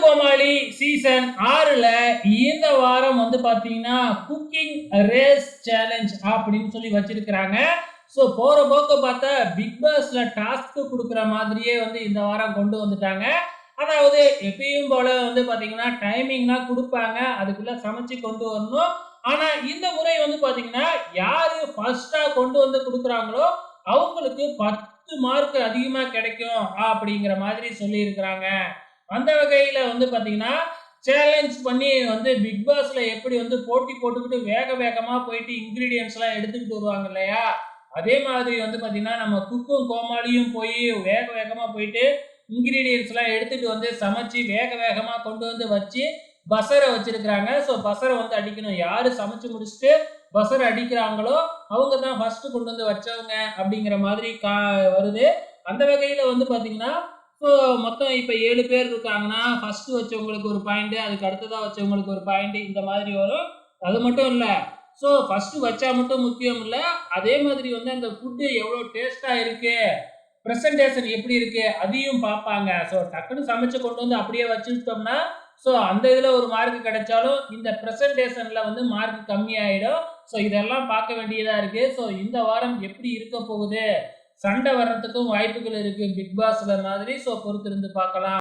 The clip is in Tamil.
கோமாளி சீசன் 6ல இந்த வாரம் வந்து பாத்தீங்கன்னா குக்கிங் ரேஸ் சேலஞ்ச் அப்படின்னு சொல்லி வச்சிருக்கிறாங்க. ஸோ போற போக்க பார்த்தா பிக் பாஸ்ல டாஸ்க் கொடுக்குற மாதிரியே வந்து இந்த வாரம் கொண்டு வந்துட்டாங்க. அதாவது எப்பயும் போல வந்து பாத்தீங்கன்னா டைமிங்லாம் கொடுப்பாங்க, அதுக்குள்ள சமைச்சு கொண்டு வரணும். ஆனா இந்த முறை வந்து பாத்தீங்கன்னா யாரு ஃபர்ஸ்டா கொண்டு வந்து கொடுக்குறாங்களோ அவங்களுக்கு 10 மார்க் அதிகமா கிடைக்கும் அப்படிங்கிற மாதிரி சொல்லி இருக்கிறாங்க. அந்த வகையில வந்து பாத்தீங்கன்னா சேலஞ்ச் பண்ணி வந்து பிக் பாஸ்ல எப்படி வந்து போட்டி போட்டுக்கிட்டு வேக வேகமா போயிட்டு இன்கிரீடியன்ஸ் எல்லாம் எடுத்துக்கிட்டு வருவாங்க இல்லையா, அதே மாதிரி வந்து பாத்தீங்கன்னா நம்ம குக்கும் கோமாளியும் போய் வேக வேகமா போயிட்டு இன்கிரீடியன்ஸ் எல்லாம் எடுத்துட்டு வந்து சமைச்சு வேக வேகமா கொண்டு வந்து வச்சு பசரை வச்சிருக்கிறாங்க. ஸோ பசரை வந்து அடிக்கணும். யாரு சமைச்சு முடிச்சுட்டு பசரை அடிக்கிறாங்களோ அவங்க தான் ஃபர்ஸ்ட் கொண்டு வந்து வச்சவங்க அப்படிங்கிற மாதிரி வருது. அந்த வகையில வந்து பாத்தீங்கன்னா ஸோ மொத்தம் இப்ப 7 பேர் இருக்காங்கன்னா, ஃபர்ஸ்ட் வச்சவங்களுக்கு ஒரு பாயிண்ட், அதுக்கு அடுத்ததா வச்சவங்களுக்கு ஒரு பாயிண்ட், இந்த மாதிரி வரும். அது மட்டும் இல்ல. ஸோ ஃபர்ஸ்ட் வச்சா மட்டும் முக்கியம் இல்ல. அதே மாதிரி வந்து அந்த ஃபுட் எவ்வளவு டேஸ்டா இருக்கு, பிரசன்டேஷன் எப்படி இருக்கு அதையும் பார்ப்பாங்க. ஸோ டக்குன்னு சமைச்சு கொண்டு வந்து அப்படியே வச்சுட்டோம்னா, ஸோ அந்த இதுல ஒரு மார்க் கிடைச்சாலும் இந்த பிரசன்டேஷன்ல வந்து மார்க் கம்மியாயிடும். ஸோ இதெல்லாம் பார்க்க வேண்டியதா இருக்கு. ஸோ இந்த வாரம் எப்படி இருக்க போகுது, சண்டை வர்றதுக்கும் வாய்ப்புகள் இருக்கு பிக் பாஸ்ல மாதிரி. ஸோ பொறுத்திருந்து பார்க்கலாம்.